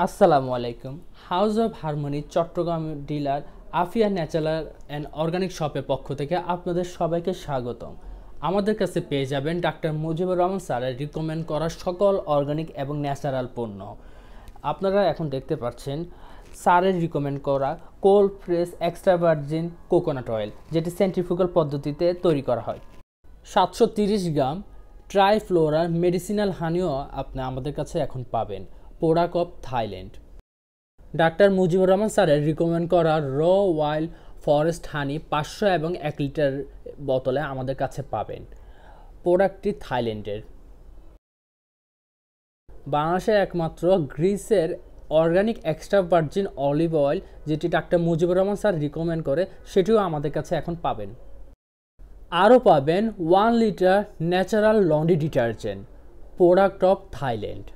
আসসালামু আলাইকুম। House of Harmony Chittagong dealer Afia natural and organic শপের পক্ষ থেকে আপনাদের সবাইকে স্বাগতম। আমাদের কাছে পেয়ে যাবেন ডাক্তার মুজিবুর রহমান স্যারের রিকমেন্ড করা সকল অর্গানিক এবং ন্যাচারাল পণ্য। আপনারা এখন দেখতে পাচ্ছেন স্যারের রিকমেন্ড করা cold press extra virgin coconut oil, যেটি সেন্ট্রিফুগাল পদ্ধতিতে তৈরি করা হয়। 730 গ্রাম ট্রাইফ্লোরার মেডিসিনাল হানিও আপনি আমাদের কাছে এখন পাবেন, product of Thailand. Doctor Mujibur Rahman স্যারের রিকমেন্ড করা র ওয়াইল্ড ফরেস্ট হানি 500 এবং 1 লিটার বোতলে আমাদের কাছে পাবেন, প্রোডাক্টটি থাইল্যান্ডের। বাংলাদেশের একমাত্র গ্রিসের organic extra virgin olive oil, যেটি doctor Mujibur Rahman sir recommend করে, সেটিও আমাদের কাছে এখন পাবেন। আরও পাবেন 1 litre natural laundry detergent, product of Thailand.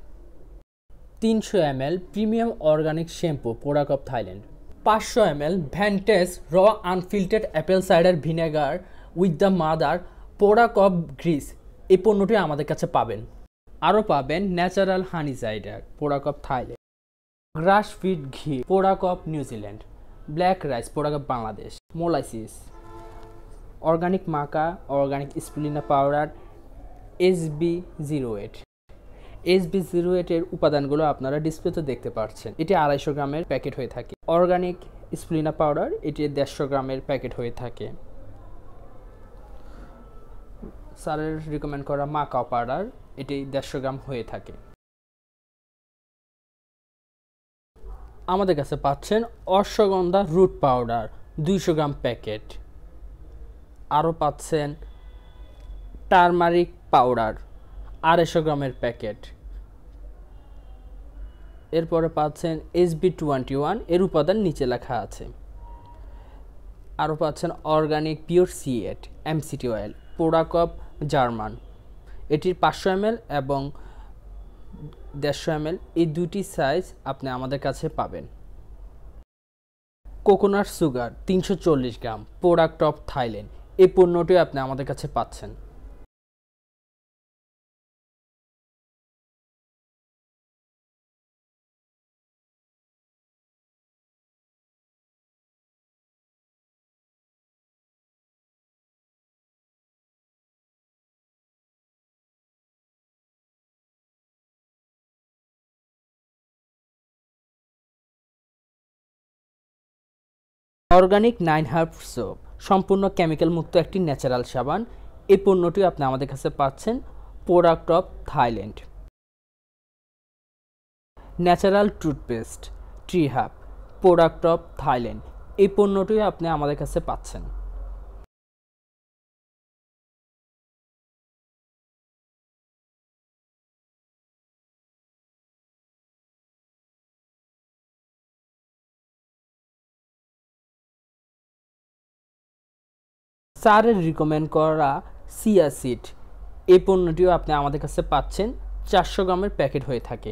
300 ml premium organic shampoo, product of Thailand. 500 ml Vantage raw unfiltered apple cider vinegar with the mother, product of Greece. এই পণ্যটি আমাদের কাছে পাবেন। আরও পাবেন natural honey cider, product of Thailand. Grass feed ঘি, product of New Zealand. Black rice, product of Bangladesh. Molasses, organic maca, organic spirulina powder, SB08। SB08 এর উপাদানগুলো আপনারা ডিসপ্লেতে দেখতে পাচ্ছেন। এটি 250 গ্রামের প্যাকেট হয়ে থাকে। অর্গানিক স্পিরুলিনা পাউডার, এটি 150 গ্রামের প্যাকেট হয়ে থাকে। স্যারের রিকমেন্ড করা মাকা পাউডার, এটি 150 গ্রাম হয়ে থাকে। আমাদের কাছে পাচ্ছেন অশ্বগন্ধা রুট পাউডার 200 গ্রাম প্যাকেট। আরও পাচ্ছেন টারমারিক পাউডার 250 গ্রামের প্যাকেট। এরপরে পাচ্ছেন SB21, এর উপাদান নিচে লেখা আছে। আরও পাচ্ছেন organic pure C8 MCT oil, product of German. এটির 500 ml এবং 150 ml, এই দুটি সাইজ আপনি আমাদের কাছে পাবেন। Coconut sugar 340 gram, product of Thailand. এই পণ্যটি আপনি আমাদের কাছে পাচ্ছেন। অর্গানিক 9 হার্ব সোপ, সম্পূর্ণ কেমিক্যাল মুক্ত একটি ন্যাচারাল সাবান। এই পণ্যটি আপনি আমাদের কাছে পাচ্ছেন, product of Thailand. Natural toothpaste tree hub, product of Thailand. এই পণ্যটি আপনি আমাদের কাছে পাচ্ছেন। স্যারের রিকমেন্ড করা সিয়া সিড, এই পণ্যটিও আপনি আমাদের কাছে পাচ্ছেন, 400 গ্রামের প্যাকেট হয়ে থাকে।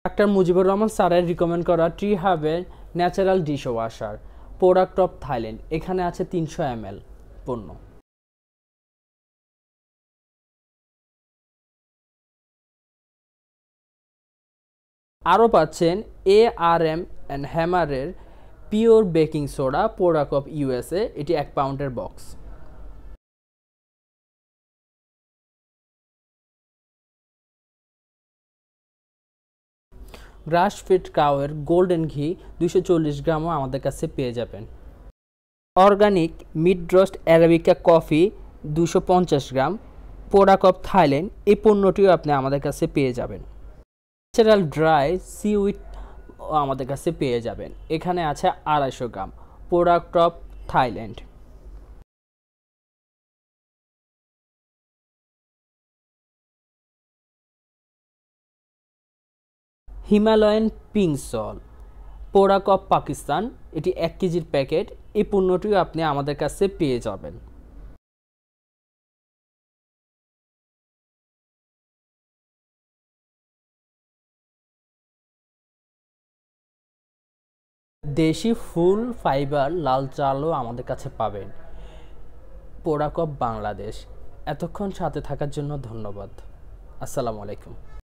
ডাক্তার মুজিবুর রহমান স্যারের রিকমেন্ড করা ট্রি হাবের natural dish washer, product of Thailand. এখানে আছে 300 ml পণ্য। আরও পাচ্ছেন ARM অ্যান্ড হ্যামারের pure baking soda, product of USA। এটি 1 পাউন্ডের বক্স। গ্রাস ফিড কাউয়ের গোল্ডেন ঘি 240 গ্রামও আমাদের কাছে পেয়ে যাবেন। Organic mid roast arabica coffee 250 gram, product of Thailand. এই পণ্যটিও আপনি আমাদের কাছে পেয়ে যাবেন। ন্যাচারাল ড্রাই সিউইড আমাদের কাছে পেয়ে যাবেন। এখানে আছে 250 gram, product of Thailand. Himalayan pink salt, product of Pakistan. এটি 1 কেজির প্যাকেট। এই পণ্যটিও আপনি আমাদের কাছে পেয়ে যাবেন। দেশি ফুল ফাইবার লাল চালও আমাদের কাছে পাবেন। Product of Bangladesh. এতক্ষণ সাথে থাকার জন্য ধন্যবাদ। আসসালামু আলাইকুম।